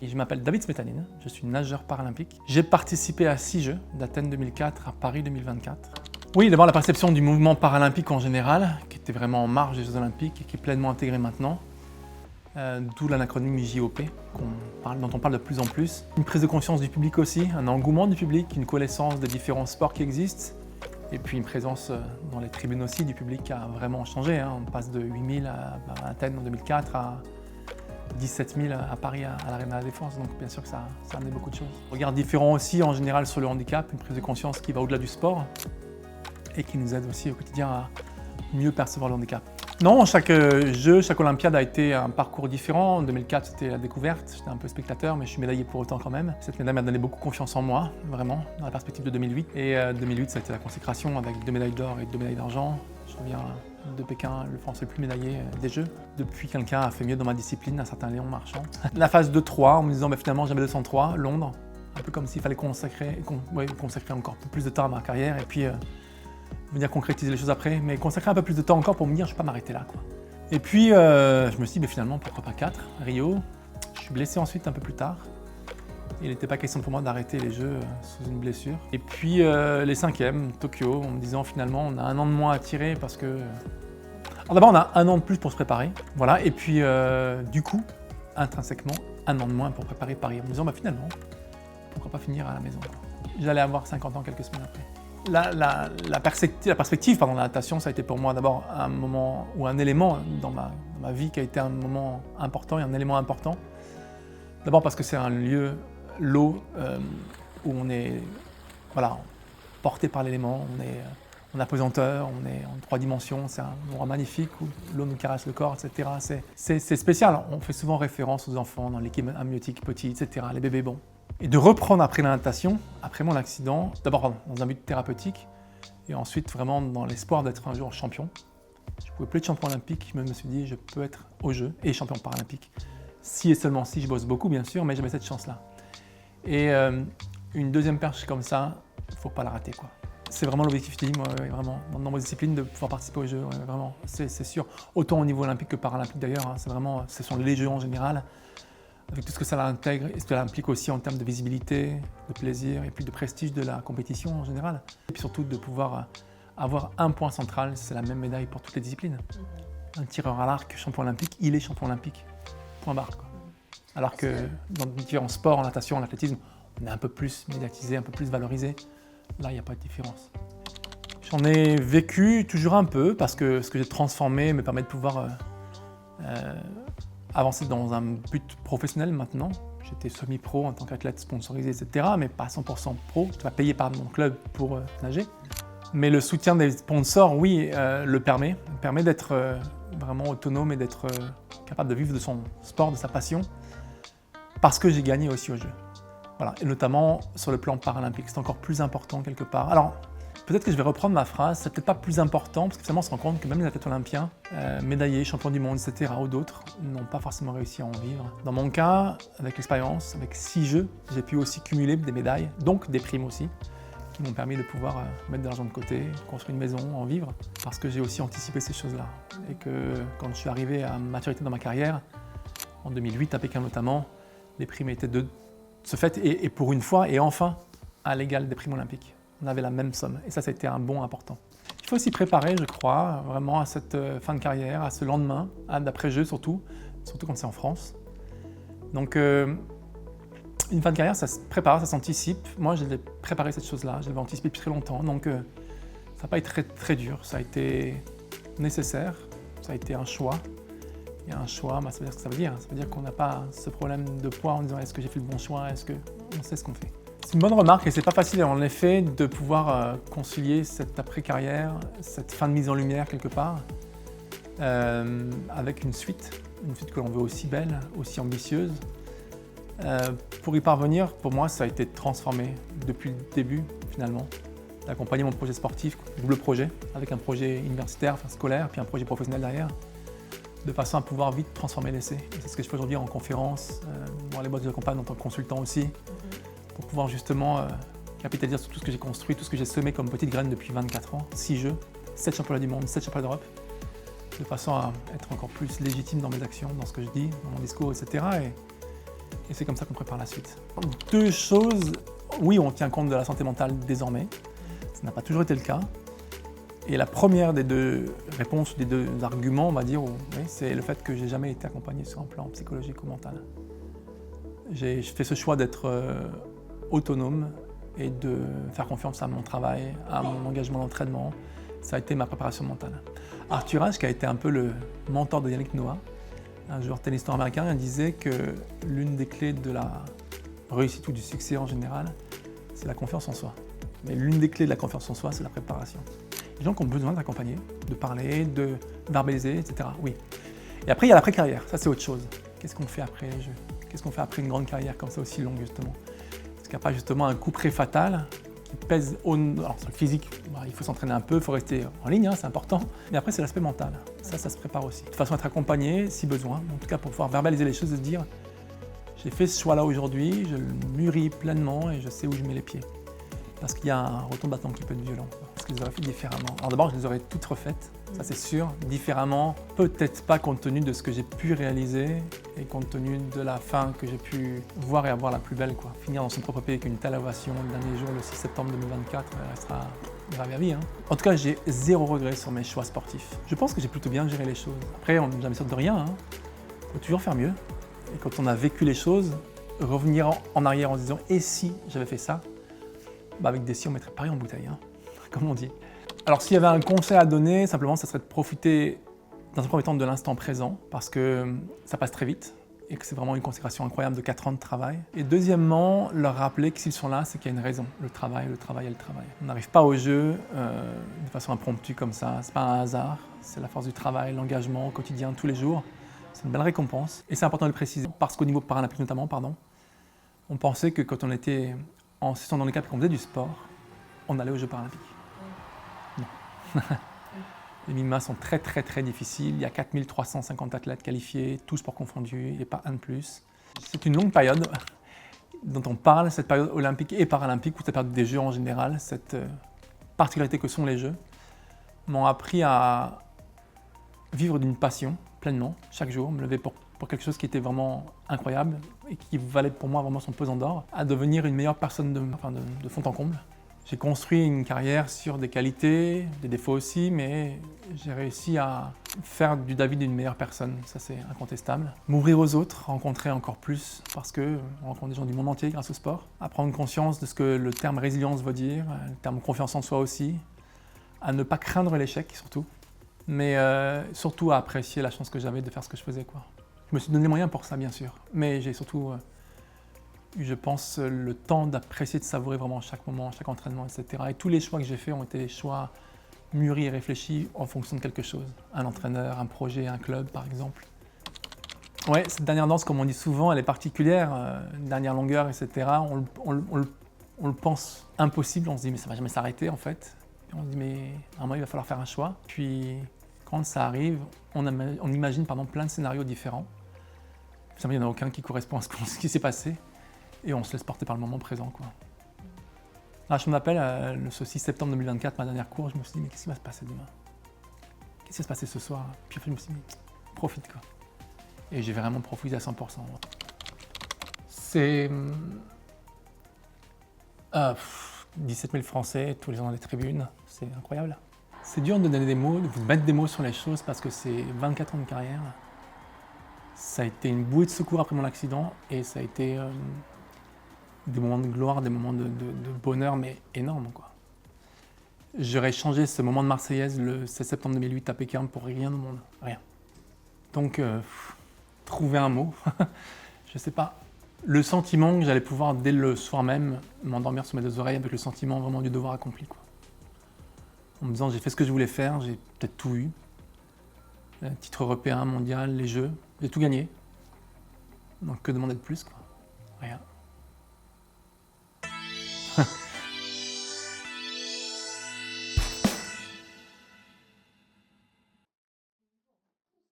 Et je m'appelle David Smetanine, je suis nageur paralympique. J'ai participé à 6 Jeux, d'Athènes 2004 à Paris 2024. Oui, d'abord la perception du mouvement paralympique en général, qui était vraiment en marge des Jeux Olympiques et qui est pleinement intégré maintenant. D'où l'acronyme JOP, dont on parle de plus en plus. Une prise de conscience du public aussi, un engouement du public, une connaissance des différents sports qui existent. Et puis une présence dans les tribunes aussi du public qui a vraiment changé. On passe de 8 000 à Athènes en 2004 à 17 000 à Paris à l'Arena de la Défense. Donc bien sûr que ça a amené beaucoup de choses. Un regard différent aussi en général sur le handicap, une prise de conscience qui va au-delà du sport et qui nous aide aussi au quotidien à mieux percevoir le handicap. Non, chaque jeu, chaque Olympiade a été un parcours différent. En 2004, c'était la découverte, j'étais un peu spectateur, mais je suis médaillé pour autant quand même. Cette médaille m'a donné beaucoup confiance en moi, vraiment, dans la perspective de 2008. Et 2008, ça a été la consécration avec 2 médailles d'or et 2 médailles d'argent. Je reviens de Pékin, le Français le plus médaillé des Jeux. Depuis, quelqu'un a fait mieux dans ma discipline, un certain Léon Marchand. La phase 2-3, en me disant finalement j'avais 203, Londres, un peu comme s'il fallait consacrer encore plus de temps à ma carrière. Et puis, venir concrétiser les choses après, mais consacrer un peu plus de temps encore pour me dire je ne vais pas m'arrêter là. Et puis je me suis dit finalement pourquoi pas 4, Rio. Je suis blessé ensuite un peu plus tard. Il n'était pas question pour moi d'arrêter les Jeux sous une blessure. Et puis les 5e, Tokyo, en me disant finalement on a 1 an de moins à tirer parce que... Alors d'abord on a 1 an de plus pour se préparer, voilà, et puis du coup, intrinsèquement, 1 an de moins pour préparer Paris. En me disant finalement, pourquoi pas finir à la maison. J'allais avoir 50 ans quelques semaines après. La perspective de la natation, ça a été pour moi d'abord un moment ou un élément dans ma vie qui a été un moment important et un élément important. D'abord parce que c'est un lieu, l'eau, où on est porté par l'élément, on est en apesanteur, on est en 3 dimensions, c'est un endroit magnifique où l'eau nous caresse le corps, etc. C'est spécial, on fait souvent référence aux enfants dans l'équipe amniotique petite, etc., les bébés bons. Et de reprendre après la natation, après mon accident, d'abord dans un but thérapeutique, et ensuite vraiment dans l'espoir d'être un jour champion. Je ne pouvais plus être champion olympique, je me suis dit je peux être aux Jeux et champion paralympique. Si et seulement si, je bosse beaucoup bien sûr, mais j'avais cette chance-là. Et une deuxième perche comme ça, il ne faut pas la rater, quoi. C'est vraiment l'objectif ultime, vraiment, dans de nombreuses disciplines, de pouvoir participer aux Jeux, vraiment, c'est sûr. Autant au niveau olympique que paralympique d'ailleurs, ce sont les Jeux en général, avec tout ce que ça intègre et ce que ça implique aussi en termes de visibilité, de plaisir et puis de prestige de la compétition en général. Et puis surtout de pouvoir avoir un point central, c'est la même médaille pour toutes les disciplines. Un tireur à l'arc, champion olympique, il est champion olympique. Point barre, quoi. Alors que dans différents sports, en natation, en athlétisme, on est un peu plus médiatisé, un peu plus valorisé. Là, il n'y a pas de différence. J'en ai vécu toujours un peu parce que ce que j'ai transformé me permet de pouvoir avancer dans un but professionnel maintenant. J'étais semi-pro en tant qu'athlète sponsorisé, etc., mais pas 100% pro. Je suis payé par mon club pour nager. Mais le soutien des sponsors, oui, le permet d'être vraiment autonome et d'être capable de vivre de son sport, de sa passion, parce que j'ai gagné aussi au jeu. Voilà, et notamment sur le plan paralympique, c'est encore plus important quelque part. Alors, peut-être que je vais reprendre ma phrase, c'est peut-être pas plus important, parce que finalement on se rend compte que même les athlètes olympiens, médaillés, champions du monde, etc., ou d'autres, n'ont pas forcément réussi à en vivre. Dans mon cas, avec l'expérience, avec 6 Jeux, j'ai pu aussi cumuler des médailles, donc des primes aussi, qui m'ont permis de pouvoir mettre de l'argent de côté, construire une maison, en vivre, parce que j'ai aussi anticipé ces choses-là. Et que quand je suis arrivé à maturité dans ma carrière, en 2008 à Pékin notamment, les primes étaient de ce fait, et pour une fois, et enfin, à l'égal des primes olympiques. On avait la même somme, et ça a été un bond important. Il faut s'y préparer, je crois, vraiment à cette fin de carrière, à ce lendemain, d'après-jeu surtout quand c'est en France. Donc, une fin de carrière, ça se prépare, ça s'anticipe. Moi, j'ai préparé cette chose-là, je l'avais anticipé depuis très longtemps, donc ça n'a pas été très, très dur. Ça a été nécessaire, ça a été un choix. Et un choix, ça veut dire ce que ça veut dire. Ça veut dire qu'on n'a pas ce problème de poids en disant est-ce que j'ai fait le bon choix, est-ce qu'on sait ce qu'on fait. C'est une bonne remarque et c'est pas facile en effet de pouvoir concilier cette après-carrière, cette fin de mise en lumière quelque part, avec une suite que l'on veut aussi belle, aussi ambitieuse. Pour y parvenir, pour moi, ça a été transformé depuis le début finalement. D'accompagner mon projet sportif, double projet, avec un projet universitaire, enfin scolaire, puis un projet professionnel derrière, de façon à pouvoir vite transformer l'essai. Et c'est ce que je fais aujourd'hui en conférence, dans les boîtes que j'accompagne en tant que consultant aussi, pour pouvoir justement capitaliser sur tout ce que j'ai construit, tout ce que j'ai semé comme petite graine depuis 24 ans, 6 Jeux, 7 championnats du monde, 7 championnats d'Europe, de façon à être encore plus légitime dans mes actions, dans ce que je dis, dans mon discours, etc. Et c'est comme ça qu'on prépare la suite. Deux choses, oui, on tient compte de la santé mentale désormais. Ça n'a pas toujours été le cas. Et la première des deux réponses, des deux arguments, on va dire, oui, c'est le fait que j'ai jamais été accompagné sur un plan psychologique ou mental. J'ai fait ce choix d'être autonome et de faire confiance à mon travail, à mon engagement d'entraînement. Ça a été ma préparation mentale. Arthur Ashe, qui a été un peu le mentor de Yannick Noah, un joueur de tennis nord-américain, disait que l'une des clés de la réussite ou du succès en général, c'est la confiance en soi. Mais l'une des clés de la confiance en soi, c'est la préparation. Les gens qui ont besoin d'accompagner, de parler, de verbaliser, etc. Oui. Et après, il y a l'après-carrière. Ça, c'est autre chose. Qu'est-ce qu'on fait après les jeux? Qu'est-ce qu'on fait après une grande carrière comme ça aussi longue, justement? Est-ce qu'il n'y a pas justement un coup fatal qui pèse alors, sur le physique, il faut s'entraîner un peu, il faut rester en ligne, c'est important. Mais après, c'est l'aspect mental. Ça se prépare aussi. De façon à être accompagné, si besoin, en tout cas pour pouvoir verbaliser les choses et se dire j'ai fait ce choix-là aujourd'hui, je le mûris pleinement et je sais où je mets les pieds. Parce qu'il y a un retour de bâton qui peut être violent. Parce que je les aurais fait différemment. Alors d'abord, je les aurais toutes refaites, ça c'est sûr. Différemment, peut-être pas compte tenu de ce que j'ai pu réaliser et compte tenu de la fin que j'ai pu voir et avoir la plus belle, quoi. Finir dans son propre pays avec une telle ovation le dernier jour, le 6 septembre 2024, restera gravé à vie. En tout cas, j'ai zéro regret sur mes choix sportifs. Je pense que j'ai plutôt bien géré les choses. Après, on n'est jamais sûr de rien. Il faut toujours faire mieux. Et quand on a vécu les choses, revenir en arrière en se disant « et si j'avais fait ça ?» avec des si, on mettrait pareil en bouteille, comme on dit. Alors s'il y avait un conseil à donner, simplement, ça serait de profiter dans un premier temps de l'instant présent, parce que ça passe très vite et que c'est vraiment une consécration incroyable de 4 ans de travail. Et deuxièmement, leur rappeler que s'ils sont là, c'est qu'il y a une raison. Le travail et le travail. On n'arrive pas au jeu de façon impromptue comme ça, c'est pas un hasard, c'est la force du travail, l'engagement au quotidien, tous les jours. C'est une belle récompense. Et c'est important de le préciser, parce qu'au niveau paralympique notamment, on pensait que quand on était en situation de handicap et qu'on faisait du sport, on allait aux Jeux paralympiques. Non. Les minima sont très difficiles. Il y a 4350 athlètes qualifiés, tous sports confondus, il n'y a pas un de plus. C'est une longue période dont on parle, cette période olympique et paralympique, ou cette période des Jeux en général, cette particularité que sont les Jeux, m'ont appris à vivre d'une passion pleinement, chaque jour, me lever pour quelque chose qui était vraiment incroyable et qui valait pour moi vraiment son pesant d'or, à devenir une meilleure personne de fond en comble. J'ai construit une carrière sur des qualités, des défauts aussi, mais j'ai réussi à faire du David une meilleure personne, ça c'est incontestable. M'ouvrir aux autres, rencontrer encore plus, parce qu'on rencontre des gens du monde entier grâce au sport. À prendre conscience de ce que le terme résilience veut dire, le terme confiance en soi aussi. À ne pas craindre l'échec surtout, mais surtout à apprécier la chance que j'avais de faire ce que je faisais, quoi. Je me suis donné les moyens pour ça, bien sûr, mais j'ai surtout eu, je pense, le temps d'apprécier, de savourer vraiment chaque moment, chaque entraînement, etc. Et tous les choix que j'ai faits ont été des choix mûris et réfléchis en fonction de quelque chose. Un entraîneur, un projet, un club, par exemple. Ouais, cette dernière danse, comme on dit souvent, elle est particulière, une dernière longueur, etc. On le pense impossible, on se dit mais ça va jamais s'arrêter en fait. Et on se dit mais à un moment il va falloir faire un choix. Puis quand ça arrive, on imagine plein de scénarios différents. Finalement, il n'y en a aucun qui correspond à ce qui s'est passé. Et on se laisse porter par le moment présent, quoi. Là, je m'appelle ce 6 septembre 2024, ma dernière course, je me suis dit, mais qu'est-ce qui va se passer demain? Qu'est-ce qui va se passer ce soir? Puis après, je me suis dit, profite, quoi. Et j'ai vraiment profité à 100%. C'est 17 000 Français tous les ans dans les tribunes, c'est incroyable. C'est dur de donner des mots, de mettre des mots sur les choses parce que c'est 24 ans de carrière. Ça a été une bouée de secours après mon accident et ça a été des moments de gloire, des moments de bonheur, mais énormes, quoi. J'aurais changé ce moment de Marseillaise le 16 septembre 2008 à Pékin pour rien au monde, rien. Donc, trouver un mot, je sais pas. Le sentiment que j'allais pouvoir, dès le soir même, m'endormir sur mes 2 oreilles avec le sentiment vraiment du devoir accompli, quoi. En me disant, j'ai fait ce que je voulais faire, j'ai peut-être tout eu. Titre européen, mondial, les Jeux, j'ai tout gagné. Donc que demander de plus, quoi? Rien.